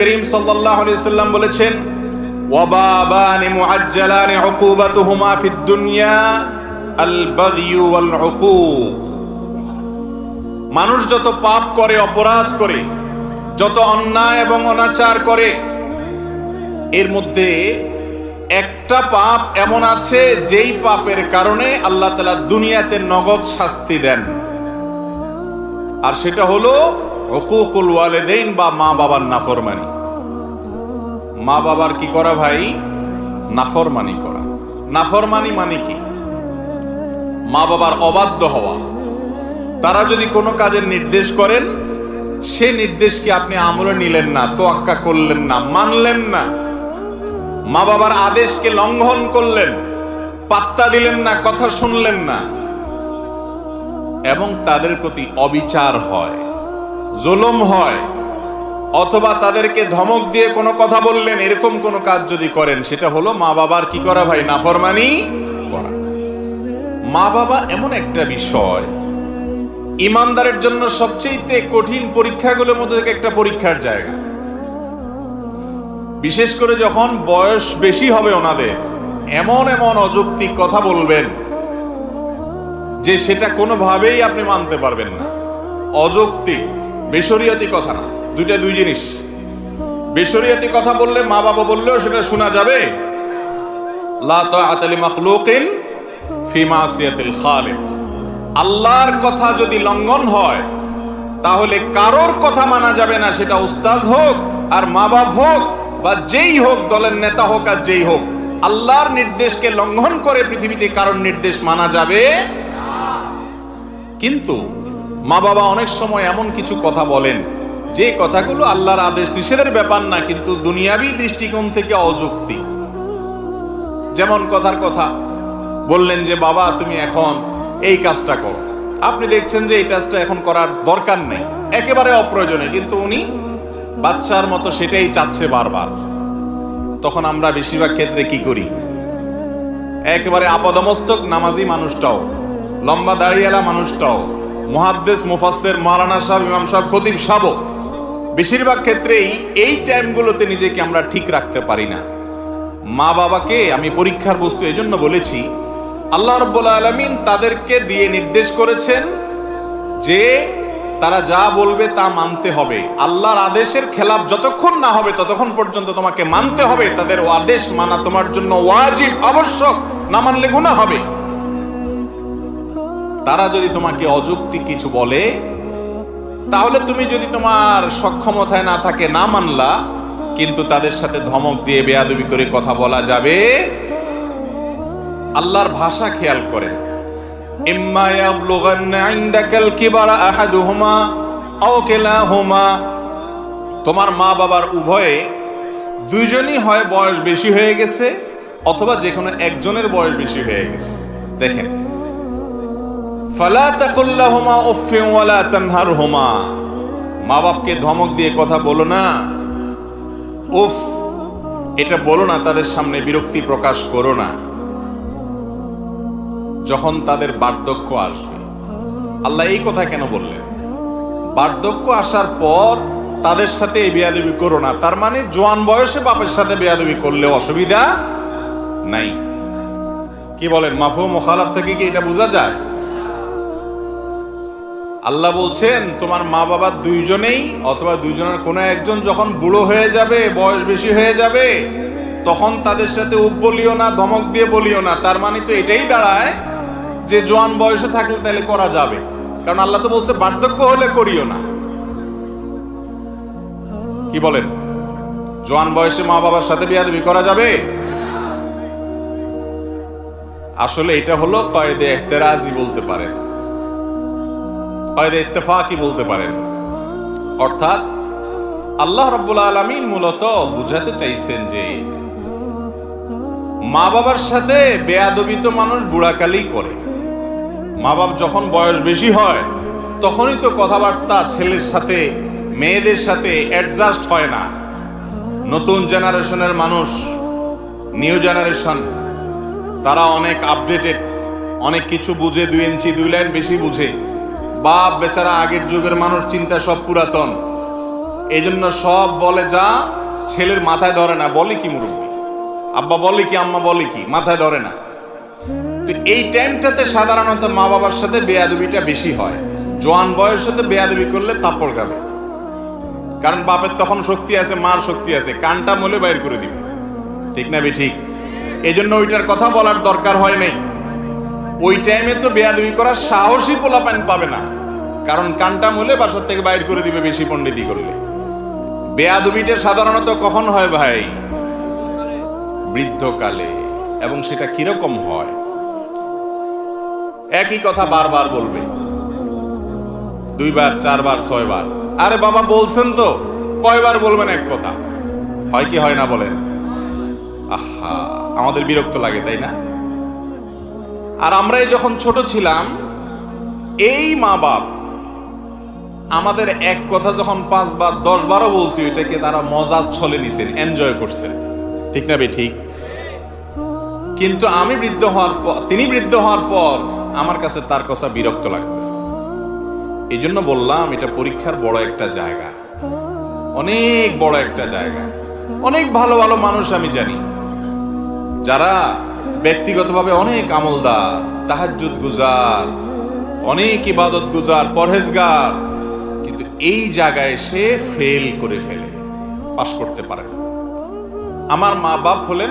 করিম সাল্লাল্লাহু আলাইহি সাল্লাম বলেছেন, ওয়াবাবানি মুআজ্জালানি উকুবাতুহুমা ফিদ দুনিয়া আল বাগয়ু ওয়াল উকুক। মানুষ যত পাপ করে, অপরাধ করে, যত অন্যায় এবং অনাচার করে, এর মধ্যে একটা পাপ এমন আছে যেই পাপের কারণে আল্লাহ তাআলা দুনিয়াতে নগদ শাস্তি দেন, আর সেটা হলো উকুকুল ওয়ালিদাইন বা মা বাবার নাফরমানি। মা বাবার কি করা ভাই? নাফরমানি করা। নাফরমানি মানে কি? মা বাবার অবাধ্য হওয়া। তারা যদি কোনো কাজের নির্দেশ করেন, সে নির্দেশকে আপনি আমলে নিলেন না, তোয়াক্কা করলেন না, মানলেন না, মা বাবার আদেশকে লঙ্ঘন করলেন, পাত্তা দিলেন না, কথা শুনলেন না, এবং তাদের প্রতি অবিচার হয়, জুলুম হয়, অথবা তাদেরকে ধমক দিয়ে কোনো কথা বললেন, এরকম কোনো কাজ যদি করেন, সেটা হলো মা বাবার কি করা ভাই? নাফরমানি করা। মা বাবা এমন একটা বিষয়, ইমানদারের জন্য সবচেয়ে কঠিন পরীক্ষাগুলোর মধ্যে থেকে একটা পরীক্ষার জায়গা। বিশেষ করে যখন বয়স বেশি হবে ওনাদের, এমন এমন অযৌক্তিক কথা বলবেন যে সেটা কোনোভাবেই আপনি মানতে পারবেন না। অযৌক্তিক, বেশরিয়াতি কথা না, দুইটা দুই জিনিস। বেশরিয়াতি কথা বললে, মা বাবা বললেও সেটা শোনা যাবে। লা তাআতা লিমাখলুকিন ফি মাসিয়াতিল খালিক। আল্লাহর কথা যদি লঙ্ঘন হয়, তাহলে কারোর কথা মানা যাবে না, সেটা উস্তাদ হোক আর মা বাপ হোক বা যেই হোক, দলের নেতা হোক আর যেই হোক। আল্লাহর নির্দেশকে লঙ্ঘন করে পৃথিবীতে কারোর নির্দেশ মানা যাবে। কিন্তু মা বাবা অনেক সময় এমন কিছু কথা বলেন যে কথাগুলো আল্লাহর আদেশ নিষেধের ব্যাপার না, কিন্তু দুনিয়াবী দৃষ্টিকোণ থেকে অযৌক্তিক। যেমন কথার কথা বললেন যে, বাবা তুমি এখন এই কাজটা করো। আপনি দেখছেন যে এই কাজটা এখন করার দরকার নেই, একেবারে অপ্রয়োজনীয়, কিন্তু উনি বাচ্চার মতো সেটাই চাচ্ছে বারবার। তখন আমরা বেশিরভাগ ক্ষেত্রে কি করি? একেবারে আপাদমস্তক নামাজি মানুষটাও, লম্বা দাড়িওয়ালা মানুষটাও, মুহাদ্দিস, মুফাসসির, মাওলানা সাহেব, ইমাম সাহেব, খতিব সাহেব, বেশিরভাগ ক্ষেত্রেই এই টাইমগুলোতে নিজেকে আমরা ঠিক রাখতে পারি না। মা বাবাকে আমি পরীক্ষার বস্তু এজন্য বলেছি, আল্লাহ রাব্বুল আলামিন তাদেরকে দিয়ে নির্দেশ করেছেন যে তারা যা বলবে তা মানতে হবে। আল্লাহর আদেশের খেলাফ যতক্ষণ না হবে ততক্ষণ পর্যন্ত তোমাকে মানতে হবে। তাদের আদেশ মানা তোমার জন্য ওয়াজিব, আবশ্যক, না মানলে গুনাহ হবে। তারা যদি তোমাকে অযৌক্তিক কিছু বলে, তাহলে তুমি যদি তোমার সক্ষমতায় না থাকে না মানলা, কিন্তু তাদের সাথে ধমক দিয়ে বেয়াদবি করে কথা বলা যাবে। আল্লাহর ভাষা খেয়াল করেন, ইম্মা ইয়াবলুগান্না ইনদাকাল কিবারা আহাদুহুমা আও কিলাহুমা। তোমার মা বাবার উভয়ে দুইজনই হয় বয়স বেশি হয়ে গেছে, অথবা যে কোনো একজনের বয়স বেশি হয়ে গেছে। দেখেন, ফালা তাকুল লাহুমা উফফিন ওয়ালা তানহারহুমা। মা বাপকে ধমক দিয়ে কথা বলো না, উফ এটা বলো না, তাদের সামনে বিরক্তি প্রকাশ করো না। যখন তাদের বার্ধক্য আসবে, আল্লাহ এই কথা কেন বললেন? বার্ধক্য আসার পর তাদের সাথে এই বেয়াদবি করো না, তার মানে জোয়ান বয়সে বাপের সাথে বেয়াদবি করলেও অসুবিধা নাই। কি বলেন? মাফহুম মুখালাফ থেকে কি এটা বোঝা যায়? আল্লাহ বলছেন তোমার মা বাবা দুইজনেই অথবা দুইজনের কোনো একজন যখন বুড়ো হয়ে যাবে, বয়স বেশি হয়ে যাবে, তখন তাদের সাথে উপ বলিও না, ধমক দিয়ে বলিও না। তার মানে তো এটাই দাঁড়ায় যে জোয়ান বয়সে থাকলে তাহলে করা যাবে, কারণ আল্লাহ তো বলছে বার্ধক্য হলে করিও না। কি বলেন? জোয়ান বয়সে মা বাবার সাথে বেয়াদবি করা যাবে? আসলে এটা হলো কয়েদে ইহতেরাজি বলতে পারেন, কয়েদে ইত্তেফাকি বলতে পারেন। অর্থাৎ আল্লাহ রাব্বুল আলামিন মূলত বুঝাতে চাইছেন যে মা বাবার সাথে বেয়াদবি তো মানুষ বুড়াকালেই করে। মা বাপ যখন বয়স বেশি হয়, তখনই তো কথাবার্তা ছেলের সাথে মেয়েদের সাথে অ্যাডজাস্ট হয় না। নতুন জেনারেশনের মানুষ, নিউ জেনারেশন, তারা অনেক আপডেটেড, অনেক কিছু বুঝে, 2 ইঞ্চি 2 লাইন বেশি বুঝে। বাপ বেচারা আগের যুগের মানুষ, চিন্তা সব পুরাতন। এই জন্য সব বলে যা, ছেলের মাথায় ধরে না, বলে কি মুরব্বী, আব্বা বলে কি, আম্মা বলে কি, মাথায় ধরে না। তো এই টাইমটাতে সাধারণত মা বাবার সাথে বেয়াদবিটা বেশি হয়। জোয়ান বয়সে বেয়াদবি করলে থাপ্পড় খাবে, কারণ বাপের তখন শক্তি আছে, মার শক্তি আছে, কানটা মলে বাইর করে দিবে, ঠিক না বে ঠিক? এই জন্য ওইটার কথা বলার দরকার হয় নাই। ওই টাইমে তো বেয়াদবি করার সাহসী পোলাপান পাবে না, কারণ কানটা মলে বাসার থেকে বাইর করে দিবে বেশি পণ্ডিতি করলে। বেয়াদবিটা সাধারণত কখন হয় ভাই? বৃদ্ধকালে। এবং সেটা কিরকম হয়? একই কথা বারবার বলবে, 2 বার 4 বার 6 বার। আরে বাবা বলছেন তো, কয়বার বলবেন এক কথা? হয় কি হয় না বলেন? আহা, আমাদের বিরক্ত লাগে, তাই না? আর আমরাই যখন ছোট ছিলাম, এই মা বাপ আমাদের এক কথা যখন 5 বার 10 বারও বলছি, ওইটাকে তারা মজার ছলে নিছেন, এনজয় করছেন, ঠিক না বে ঠিক? কিন্তু আমি বৃদ্ধ হওয়ার পর, তিনি বৃদ্ধ হওয়ার পর আমার কাছে তার কথা বিরক্ত লাগতেছে। এই জন্য বললাম, এটা পরীক্ষার বড় একটা জায়গা, অনেক বড় একটা জায়গা। অনেক ভালো ভালো মানুষ আমি জানি, যারা ব্যক্তিগতভাবে অনেক আমলদার, তাহাজ্জুদ গুজার, অনেক ইবাদত গুজার, পরহেজগার, কিন্তু এই জায়গায় সে ফেল করে ফেলে, পাশ করতে পারে না। আমার মা বাপ হলেন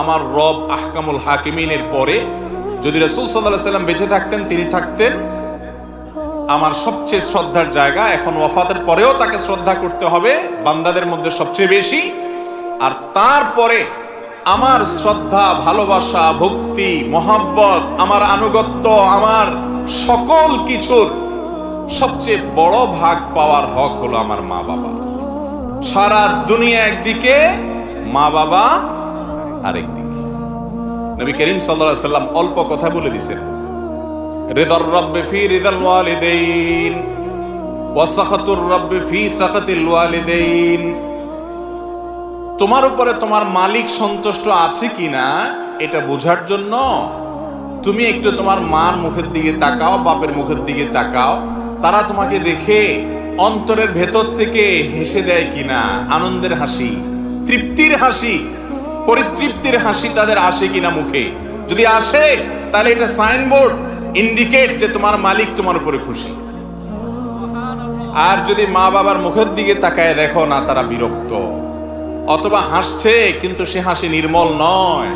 আমার রব আহকামুল হাকিমিনের পরে, যদি রাসূল সাল্লাল্লাহু আলাইহি সাল্লাম বেঁচে থাকতেন, তিনি থাকতেন আমার সবচেয়ে শ্রদ্ধার জায়গা। এখন ওয়াফাতের পরেও তাকে শ্রদ্ধা করতে হবে বান্দাদের মধ্যে সবচেয়ে বেশি। আর তারপরে আমার শ্রদ্ধা, ভালোবাসা, ভক্তি, মহাব্বত, আমার আনুগত্য, আমার সকল কিছুর সবচেয়ে বড় ভাগ পাওয়ার হক হলো আমার মা বাবা। সারা দুনিয়া একদিকে, মা বাবা আরেকদিকে। নবী করিম সাল্লাল্লাহু আলাইহি সাল্লাম অল্প কথা বলে দিয়েছেন, রিদার রাব্বি ফি রিদাল ওয়ালিদাইন ওয়া সাখাতুর রাব্বি ফি সাখাতিল ওয়ালিদাইন। তোমার উপরে তোমার মালিক সন্তুষ্ট আছে কিনা এটা বোঝার জন্য তুমি একটু তোমার মার মুখের দিকে তাকাও, বাপের মুখের দিকে তাকাও, তারা তোমাকে দেখে অন্তরের ভেতর থেকে হেসে দেয় কিনা, আনন্দের হাসি, তৃপ্তির হাসি, পরিতৃপ্তির হাসি তাদের আসে কিনা মুখে। যদি আসে, তাহলে এটা সাইনবোর্ড, ইন্ডিকেট যে তোমার মালিক তোমার উপরে খুশি। আর যদি মা বাবার মুখের দিকে তাকায় দেখো না, তারা বিরক্ত, অথবা হাসছে কিন্তু সে হাসি নির্মল নয়,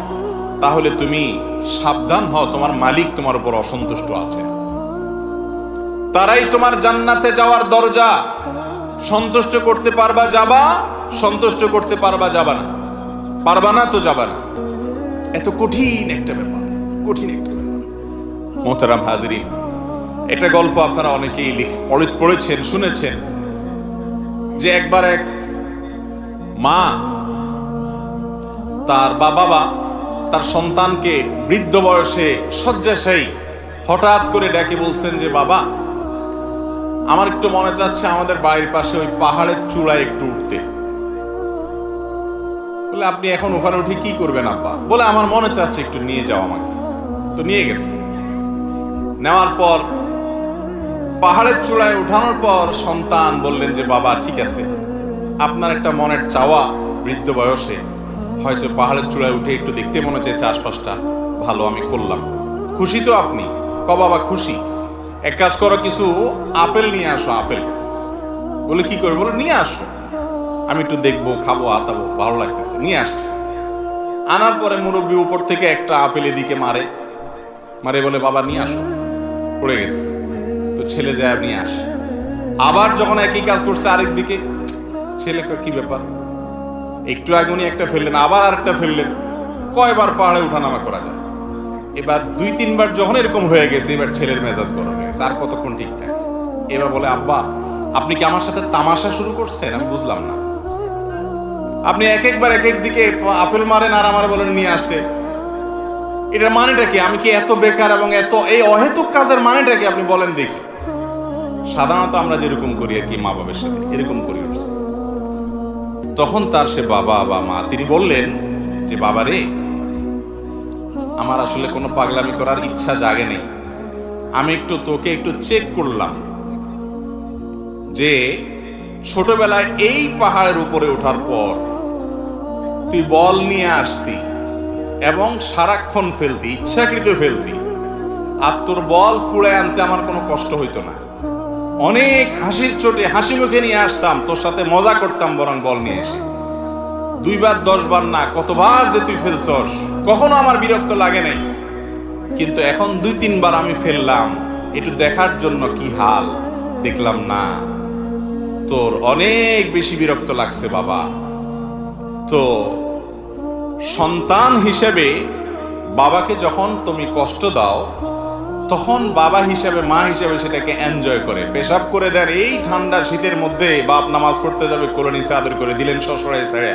তাহলে তুমি সাবধান হও, তোমার মালিক তোমার উপর অসন্তুষ্ট আছে। তারাই তোমার জান্নাতে যাওয়ার দরজা। সন্তুষ্ট করতে পারবা যাবা, সন্তুষ্ট করতে পারবা যাবা না, পারবা না তো যাবা না। এত কঠিন একটা ব্যাপার, কঠিন একটা ব্যাপার। মোহতারাম হাজরিন, একটা গল্প আপনারা অনেকেই পড়েছেন, শুনেছেন, যে একবার এক মা তার বাবা তার সন্তানকে বৃদ্ধ বয়সে শয্যাশায়ী হঠাৎ করে ডেকে বলছেন যে, বাবা আমার একটু মনে চাচ্ছে আমাদের বাড়ির পাশে ওই পাহাড়ের চূড়ায় একটু উঠতে। বলে, আপনি এখন ওখানে উঠে কি করবেন আব্বা? বলে, আমার মনে চাচ্ছে একটু নিয়ে যাও আমাকে। তো নিয়ে গেছে। নেওয়ার পর পাহাড়ের চূড়ায় উঠানোর পর সন্তান বললেন যে, বাবা ঠিক আছে, আপনার একটা মনের চাওয়া, বৃদ্ধ বয়সে হয়তো পাহাড়ের চূড়ায় উঠে একটু দেখতে মনে চাইছে আশপাশটা, ভালো, আমি করলাম। খুশি তো আপনি? ক বাবা খুশি। এক কাজ করো, কিছু আপেল নিয়ে আসো। আপেল। বলে, কি করবে? বলে, নিয়ে আসো, আমি একটু দেখবো, খাবো, আতাবো, ভালো লাগতেছে। নিয়ে আসছে। আনার পরে মুরব্বী উপর থেকে একটা আপেল এদিকে মারে, বলে, বাবা নিয়ে আসো, পড়ে গেছে। তো ছেলে যায় নিয়ে আসে। আবার যখন একই কাজ করছে আরেকদিকে, ছেলে কি ব্যাপার, একটু আগে উনি একটা ফেললেন, আবার আরেকটা ফেললেন, কয়বার পাহাড়ে উঠানামা করা যায়? এবার 2-3 বার যখন এরকম হয়ে গেছে, এবার ছেলের মেজাজ গরম হয়ে গেছে, আর কতক্ষণ ঠিক থাকে। এবার বলে, আব্বা আপনি কি আমার সাথে তামাশা শুরু করছেন? আমি বুঝলাম না, আপনি এক একবার এক এক দিকে আপেল মারেন আর আমার বলেন নিয়ে আসতে, এটার মানেটা কি? আমি কি এত বেকার এবং এত এই অহেতুক কাজের মানেটা কি আপনি বলেন দেখি। সাধারণত আমরা যেরকম করি আর কি, মা বাবার সাথে এরকম করি। তখন তার সে বাবা বা মা, তিনি বললেন যে, বাবা রে, আমার আসলে কোনো পাগলামি করার ইচ্ছা জাগে নেই, আমি তোকে একটু চেক করলাম যে ছোটবেলায় এই পাহাড়ের উপরে ওঠার পর তুই বল নিয়ে আসতি এবং সারাক্ষণ ফেলতি, ইচ্ছাকৃত ফেলতি, আর তোর বল কুড়ে আনতে আমার কোনো কষ্ট হইতো না। অনেক হাসির চোটে হাসি মুখে নিয়ে আসতাম, তোর সাথে মজা করতাম বরং বল নিয়ে এসে। 2 বার 10 বার না, কতবার যে তুই ফেলছস, কখনো আমার বিরক্ত লাগে নাই। কিন্তু এখন 2-3 বার আমি ফেললাম, একটু দেখার জন্য কি হাল, দেখলাম না, তোর অনেক বেশি বিরক্ত লাগছে বাবা। তো সন্তান হিসেবে বাবাকে যখন তুমি কষ্ট দাও, তখন বাবা হিসেবে মা হিসেবে সেটাকে এনজয় করে। পেশাব করে দেন এই ঠান্ডা শীতের মধ্যে, বাপ নামাজ পড়তে যাবে, কোলে নিচে আদর করে দিলেন শ্বশুরে ছেড়ে,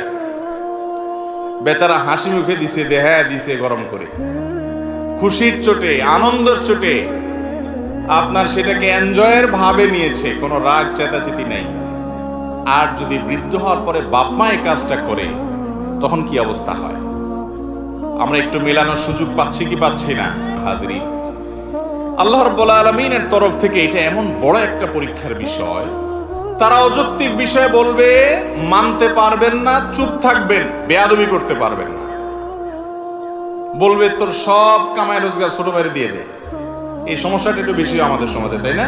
বেচারা হাসি মুখে দিছে, দেহা দিছে গরম করে, খুশির চোটে আনন্দের চোটে আপনার সেটাকে এনজয়ের ভাবে নিয়েছে, কোনো রাগ চেতাচেতি নেই। আর যদি বৃদ্ধ হওয়ার পরে বাপ মা এই কাজটা করে, তখন কি অবস্থা হয়? আমরা একটু মেলানোর সুযোগ পাচ্ছি কি পাচ্ছি না? হাজরিন, আল্লাহ রাব্বুল আলামিনের তরফ থেকে এটা এমন বড় একটা পরীক্ষার বিষয়। তারা অযৌক্তিক বিষয় বলবে, মানতে পারবেন না, চুপ থাকবেন, বেয়াদবি করতে পারবেন না। বলবে তোর সব কামাই রোজগার ছোট ভাইরে দিয়ে দে। এই সমস্যাটা একটু বেশি আমাদের সমাজে, তাই না?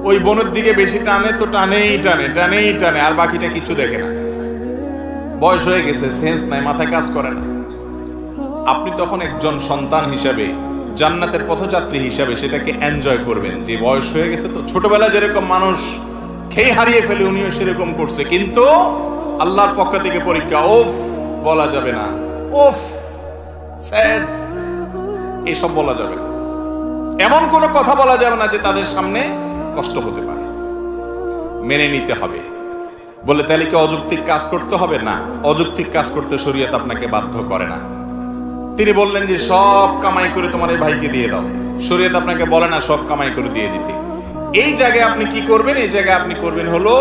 ওই বোনের দিকে বেশি টানে তো টানেই টানে, টানেই টানে, আর বাকিটা কিছু দেখে না। বয়স হয়ে গেছে, সেন্স নাই, মাথায় কাজ করে না। আপনি তখন একজন সন্তান হিসাবে, জান্নাতের পথযাত্রী হিসাবে সেটাকে এনজয় করবেন, যে বয়স হয়ে গেছে তো। ছোটবেলা যেরকম মানুষ খেয়ে হারিয়ে ফেলে, উনিও সেরকম করছে, কিন্তু আল্লাহর পক্ষ থেকে পরীক্ষা, ওফ বলা যাবে না, ওফ স্যাড, এসব বলা যাবে না। এমন কোনো কথা বলা যাবে না যে তাদের সামনে কষ্ট হতে পারে, মেনে নিতে হবে। বলে তাহলে কি অযৌক্তিক কাজ করতে হবে? না, অযৌক্তিক কাজ করতে শরীয়ত আপনাকে বাধ্য করে না। তিনি বললেন যে সব কামাই করে তোমার এই ভাইকে দিয়ে দাও, শরীয়ত আপনাকে বলে না সব কামাই করে দিয়ে দিতে। এই জায়গায় আপনি কি করবেন? এই জায়গায় আপনি করবেন হলো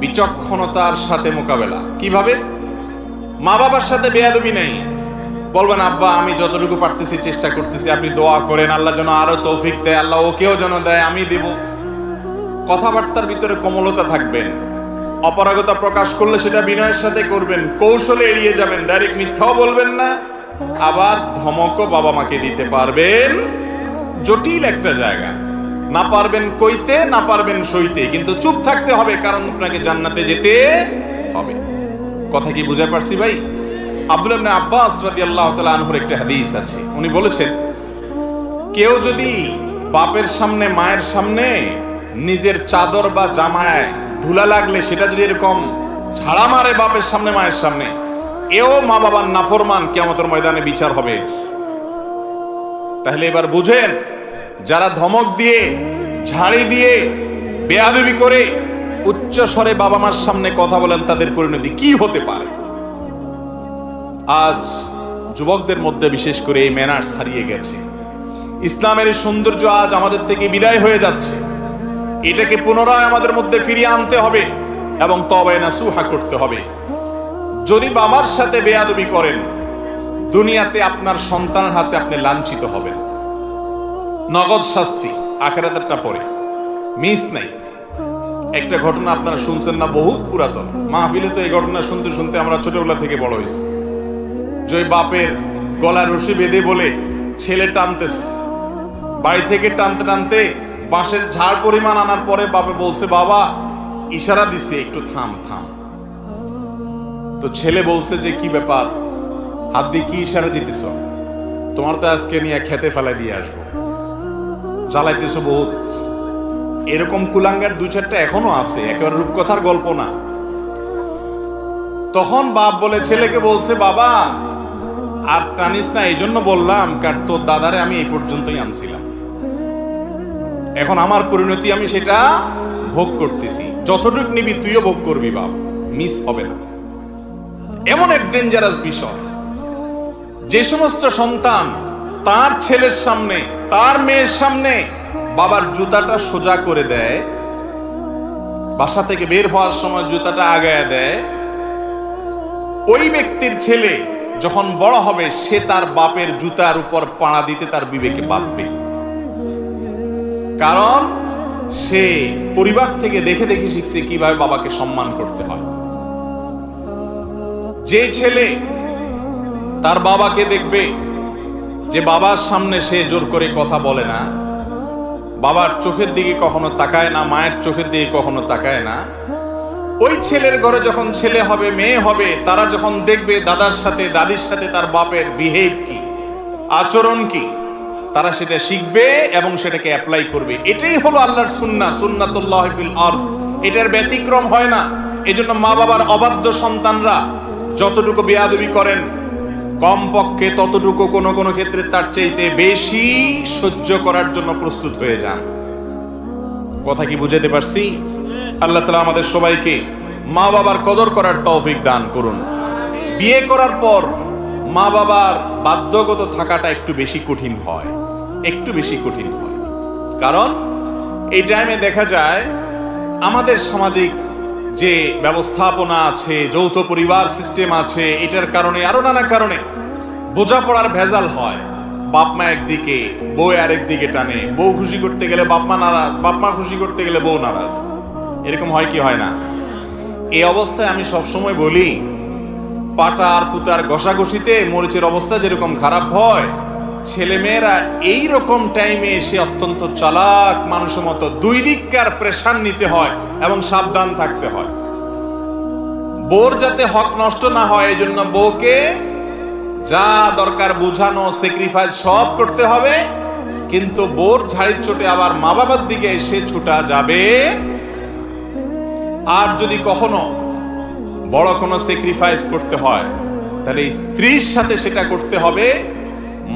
বিচক্ষণতার সাথে মোকাবেলা। কিভাবে? মা বাবার সাথে বেয়াদবি নেই। বলবেন আব্বা আমি যতটুকু পারতেছি চেষ্টা করতেছি, আপনি দোয়া করেন আল্লাহ যেন আরো তৌফিক দেয়, আল্লাহ ওকেও যেন দেয়, আমি দিব। কথাবার্তার ভিতরে কোমলতা থাকবেন। অপারগতা প্রকাশ করলে সেটা বিনয়ের সাথে করবেন, কৌশলে এড়িয়ে যাবেন, ডাইরেক্ট মিথ্যাও বলবেন না। আবার ধমকও বাবা মাকে দিতে পারবেন। জটিল একটা জায়গা, না পারবেন কইতে, না পারবেন সইতে, কিন্তু চুপ থাকতে হবে, কারণ আপনাকে জান্নাতে যেতে হবে। কথা কি বুঝতে পারছি ভাই? আব্দুল্লাহ ইবনে আব্বাস রাদিয়াল্লাহু তাআলা আনহুর একটা হাদিস আছে, উনি বলেছেন, কেউ যদি বাপের সামনে মায়ের সামনে নিজের চাদর বা জামায় ধুলা লাগলে সেটা যদি এরকম ঝাড়া মারে বাপের সামনে মায়ের সামনে, এও মা বাবার নাফরমান, কিয়ামতের ময়দানে বিচার হবে। তাহলে এবার বুঝেন, যারা ধমক দিয়ে, ঝাড়ি দিয়ে, বেয়াদবি করে উচ্চ স্বরে বাবা মার সামনে কথা বলেন, তাদের পরিণতি কি হতে পারে। আজ যুবকদের মধ্যে বিশেষ করে এই ম্যানার্স হারিয়ে গেছে। ইসলামের এই সৌন্দর্য আজ আমাদের থেকে বিদায় হয়ে যাচ্ছে। এটাকে পুনরায় আমাদের মধ্যে ফিরিয়ে আনতে হবে এবং তওবা নাসুহা করতে হবে। যদি বাবার সাথে বেয়াদবি করেন, দুনিয়াতে আপনার সন্তানের হাতে আপনি লাঞ্ছিত হবেন, নগদ শাস্তি, আখিরাতেরটা পরে, মিস নাই। একটা ঘটনা আপনারা শুনছেন না, বহুত পুরাতন মাহফিলে তো এই ঘটনা শুনতে শুনতে আমরা ছোটবেলা থেকে বড় হয়েছি। যে বাপের গলার রশি বেঁধে বলে ছেলে টানতেছে, বাড়ি থেকে টানতে টানতে বাঁশের ঝাড় পরিমাণ আনার পরে বাপে বলছে, বাবা ইশারা দিছে একটু থাম থাম। তো ছেলে বলছে যে কি ব্যাপার, হাত দিয়ে কি ইশারা দিতেছ? তোমার তো আজকে নিয়ে খেতে ফেলাই দিয়ে আসবো, জ্বালাইতেছ বহুত। এরকম কুলাঙ্গার 2-4টা এখনো আছে, একেবারে রূপকথার গল্প না। তখন বাপ বলে ছেলেকে বলছে, বাবা আর টানিস না, এই জন্য বললাম, কারণ তোর দাদারে আমি এই পর্যন্তই আনছিলাম, এখন আমার পরিণতি আমি সেটা ভোগ করতেছি, যতটুক নিবি তুইও ভোগ করবি বাপ, মিস হবে না। এমন এক ডেঞ্জারাস বিষয়, যে সমস্ত সন্তান তার ছেলের সামনে, তার মেয়ের সামনে বাবার জুতাটা সোজা করে দেয়, বাসা থেকে বের হওয়ার সময় জুতাটা আগায় দেয়, ওই ব্যক্তির ছেলে যখন বড় হবে সে তার বাপের জুতার উপর পাড়া দিতে তার বিবেকে বাঁধবে। কারণ সে পরিবার থেকে দেখে দেখে শিখছে কিভাবে বাবাকে সম্মান করতে হয়। যে ছেলে তার বাবাকে দেখবে যে বাবার সামনে সে জোর করে কথা বলে না, বাবার চোখের দিকে কখনো তাকায় না, মায়ের চোখের দিকে কখনো তাকায় না, ওই ছেলের ঘরে যখন ছেলে হবে, মেয়ে হবে, তারা যখন দেখবে দাদার সাথে দাদির সাথে তার বাপের বিহেভ কি, আচরণ কি, তারা সেটা শিখবে এবং সেটাকে অ্যাপ্লাই করবে। এটাই হলো আল্লাহর সুন্নাহ, সুন্নাতুল্লাহ ফিল আরদ। এটার ব্যতিক্রম হয় না। এজন্য মা বাবার অবাধ্য সন্তানরা যতটুকু বেয়াদবি করেন, কমপক্ষে ততটুকু কোনো কোনো ক্ষেত্রে তার চাইতে বেশি সহ্য করার জন্য প্রস্তুত হয়ে যান। কথা কি বুঝাতে পারছি? আল্লাহ তাআলা আমাদের সবাইকে মা বাবার কদর করার তৌফিক দান করুন। বিয়ে করার পর মা বাবার বাধ্যগত থাকাটা একটু বেশি কঠিন হয়, একটু বেশি কঠিন হয়। কারণ এই টাইমে দেখা যায় আমাদের সামাজিক যে ব্যবস্থাপনা আছে, যৌথ পরিবার সিস্টেম আছে, এটার কারণে আরো নানা কারণে বোঝাপড়ার ভেজাল হয়। বাপ মা একদিকে, বউ আরেকদিকে টানে। বউ খুশি করতে গেলে বাপ মা নারাজ, বাপ মা খুশি করতে গেলে বউ নারাজ। এরকম হয় কি হয় না? এই অবস্থায় আমি সবসময় বলি, পাটা আর পুতার ঘষাঘষিতে মরিচের অবস্থা যেরকম খারাপ হয়, ছেলেমেয়েরা এইরকম টাইমে এসে অত্যন্ত চালাক মানুষের মতো দুই দিককার প্রেশার নিতে হয় এবং সাবধান থাকতে হয়। বউর যাতে হক নষ্ট না হয়, এই জন্য বউকে যা দরকার বুঝানো, স্যাক্রিফাইস সব করতে হবে। কিন্তু বউর ঝাড়ির চোটে আবার মা বাবার দিকে এসে ছুটা যাবে। আর যদি কখনো বড় কোনো স্যাক্রিফাইস করতে হয়, তাহলে স্ত্রীর সাথে সেটা করতে হবে।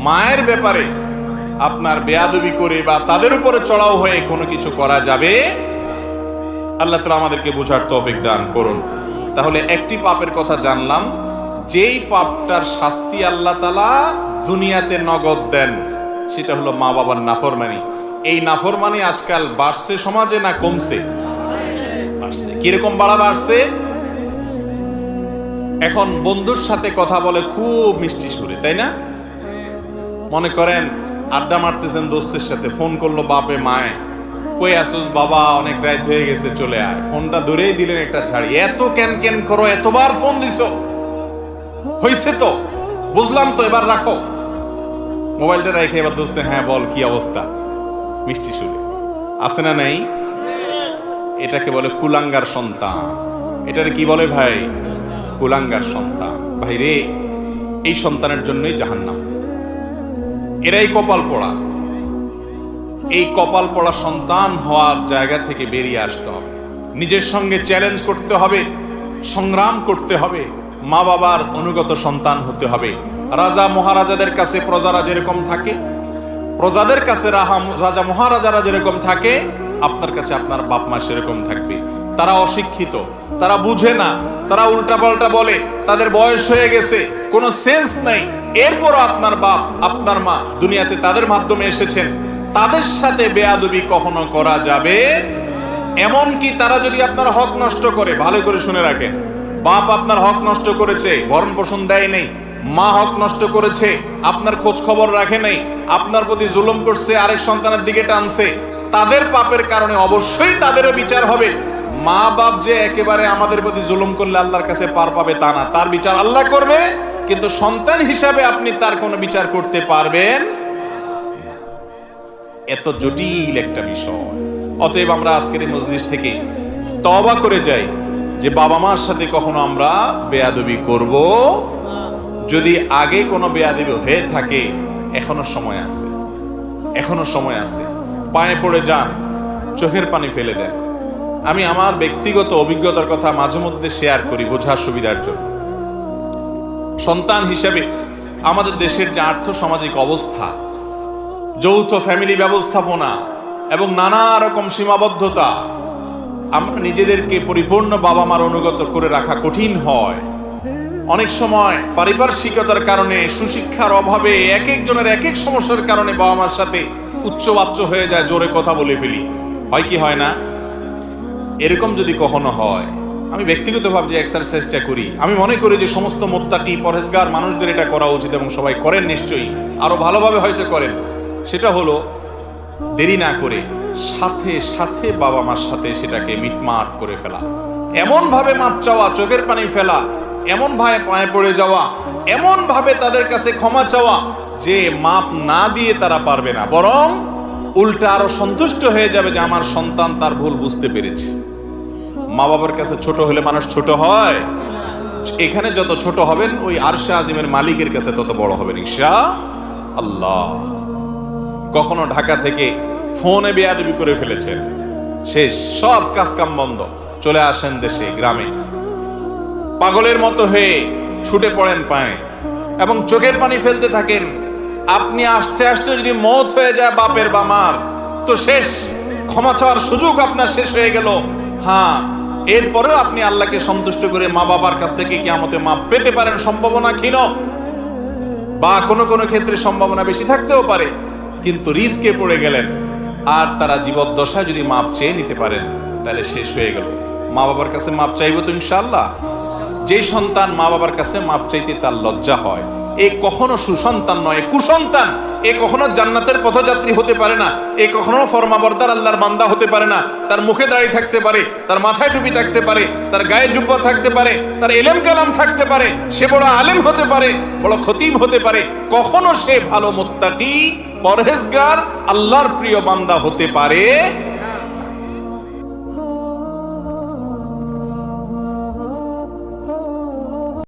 মায়ের ব্যাপারে আপনার বেয়াদবি করে বা তাদের উপরে চড়াও হয়ে কোনো কিছু করা যাবে। আল্লাহ তাআলা আমাদেরকে বোঝার তৌফিক দান করুন। তাহলে একটি পাপের কথা জানলাম, যেই পাপটার শাস্তি আল্লাহ তাআলা দুনিয়াতে নগদ দেন, সেটা হলো মা বাবার নাফরমানি। এই নাফরমানি আজকাল বাড়ছে সমাজে না কমছে? বাড়ছে। কিরকম বাড়ছে? এখন বন্ধুর সাথে কথা বলে খুব মিষ্টি সুরে, তাই না? মনে করেন আড্ডা মারতেছেন দোস্তের সাথে, ফোন করলো বাপে মায়ে, কই আসুস বাবা, অনেক রাত হয়ে গেছে, চলে আয়। ফোনটা ধরেই দিলেন একটা ঝাড়ি। এত কেন কেন করো, এতবার ফোন দিছো, হইছে তো, বুঝলাম তো, এবার রাখো। মোবাইলটা রেখে এবার দোস্তে, হ্যাঁ বল কি অবস্থা, মিষ্টি সুরে। আছে না নাই? এটাকে বলে কুলাঙ্গার সন্তান। এটারে কি বলে ভাই? কুলাঙ্গার সন্তান। ভাই রে, এই সন্তানের জন্যই জাহান্নাম। এরাই কপাল পোড়া। এই কপাল পোড়া সন্তান হওয়ার জায়গা থেকে বেরিয়ে আসতে হবে। নিজের সঙ্গে চ্যালেঞ্জ করতে হবে, সংগ্রাম করতে হবে, মা বাবার অনুগত সন্তান হতে হবে। রাজা মহারাজাদের কাছে প্রজারা যেরকম থাকে, প্রজাদের কাছে রাজা মহারাজারা যেরকম থাকে, আপনার কাছে আপনার বাপ মা সেরকম থাকবে। তারা অশিক্ষিত, তারা বুঝে না, তারা উল্টাপাল্টা বলে, তাদের বয়স হয়ে গেছে, কোনো সেন্স নাই। এরপরও আপনার বাপ আপনার মা দুনিয়াতে তাদের মাধ্যমে এসেছেন, তাদের সাথে বেয়াদবি কখনো করা যাবে? এমনকি তারা যদি আপনার হক নষ্ট করে, ভালো করে শুনে রাখেন, বাপ আপনার হক নষ্ট করেছে, ভরণ পোষণ দেয় নেই, মা হক নষ্ট করেছে, আপনার খোঁজ খবর রাখে নাই, আপনার প্রতি জুলুম করছে, আরেক সন্তানের দিকে টানছে, তাদের পাপের কারণে অবশ্যই তাদেরও বিচার হবে। মা বাপ যে একেবারে আমাদের প্রতি জুলুম করলে আল্লাহর কাছে পার পাবে তা না, তার বিচার আল্লাহ করবে, কিন্তু সন্তান হিসাবে আপনি তার কোনো বিচার করতে পারবেন না। এত জটিল একটা বিষয়। অতএব আমরা আজকের এই মজলিস থেকে তওবা করে যাই যে বাবা মার সাথে কখনো আমরা বেয়াদবি করব। যদি আগে কোনো বেয়াদবি হয়ে থাকে, এখনো সময় আছে, এখনো সময় আছে। পায়ে পড়ে যান, চোখের পানি ফেলে দেন। আমি আমার ব্যক্তিগত অভিজ্ঞতার কথা মাঝে মধ্যে শেয়ার করি বোঝার সুবিধার জন্য। সন্তান হিসেবে আমাদের দেশের যে আর্থ সামাজিক অবস্থা, যৌথ ফ্যামিলি ব্যবস্থাপনা এবং নানা রকম সীমাবদ্ধতা, আমরা নিজেদেরকে পরিপূর্ণ বাবা মার অনুগত করে রাখা কঠিন হয়। অনেক সময় পারিপার্শ্বিকতার কারণে, সুশিক্ষার অভাবে, এক একজনের এক এক সমস্যার কারণে বাবা মার সাথে উচ্চবাচ্য হয়ে যায়, জোরে কথা বলে ফেলি। হয় কি হয় না? এরকম যদি কখনো হয়, আমি ব্যক্তিগতভাবে যে এক্সারসাইজটা করি, আমি মনে করি যে সমস্ত মুত্তাকি পরহেজগার মানুষদের এটা করা উচিত এবং সবাই করেন নিশ্চয়ই, আরো ভালোভাবে হয়তো করেন। সেটা হলো দেরি না করে সাথে সাথে বাবা মার সাথে সেটাকে মিটমাট করে ফেলা, এমন ভাবে মাপ চাওয়া, চোখের পানি ফেলা, এমন ভাবে পায়ে পড়ে যাওয়া, এমন ভাবে তাদের কাছে ক্ষমা চাওয়া যে মাপ না দিয়ে তারা পারবে না, বরং উল্টা আরো সন্তুষ্ট হয়ে যাবে যে আমার সন্তান তার ভুল বুঝতে পেরেছে। মা বাবার কাছে ছোট হলে মানুষ ছোট হয়, এখানে যত ছোট হবেন ওই আরশে আজিমের মালিকের কাছে তত বড় হবেন ইনশাআল্লাহ। কখনো ঢাকা থেকে ফোনে বেয়াদবি করে ফেলেছেন, শেষ, সব কাজকাম বন্ধ, চলে আসেন দেশে, গ্রামে, পাগলের মতো হয়ে ছুটে পড়েন পায়ে এবং চোখের পানি ফেলতে থাকেন। আপনি আস্তে আস্তে যদি মওত হয়ে যায় বাপের বা মার, তো শেষ, ক্ষমা চাওয়ার সুযোগ আপনার শেষ হয়ে গেল। হ্যাঁ, এরপরেও আপনি আল্লাহকে সন্তুষ্ট করে মা বাবার কাছ থেকে কিয়ামতে মাপ পেতে পারেন, সম্ভাবনা ক্ষীণ, বা কোনো কোনো ক্ষেত্রে সম্ভাবনা বেশি থাকতেও পারে, কিন্তু রিস্কে পড়ে গেলেন। আর তারা জীবদ্দশায় যদি মাপ চেয়ে নিতে পারেন তাহলে শেষ হয়ে গেল। মা বাবার কাছে মাপ চাইবো তো ইনশাআল্লাহ। যে সন্তান মা বাবার কাছে মাপ চাইতে তার লজ্জা হয়, এ কখনো সুসন্তান নয়, কুসন্তান। এ কখনো জান্নাতের পথযাত্রী হতে পারে না, এ কখনো ফরমাবরদার আল্লাহর বান্দা হতে পারে না। তার মুখে দাড়ি থাকতে পারে, তার মাথায় টুপি থাকতে পারে, তার গায়ে জুব্বা থাকতে পারে, তার এলেম কালাম থাকতে পারে, সে বড় আলেম হতে পারে, বড় খতিব হতে পারে, কখনো সে ভালো মুত্তাকি, পরহেজগার, আল্লাহর প্রিয় বান্দা হতে পারে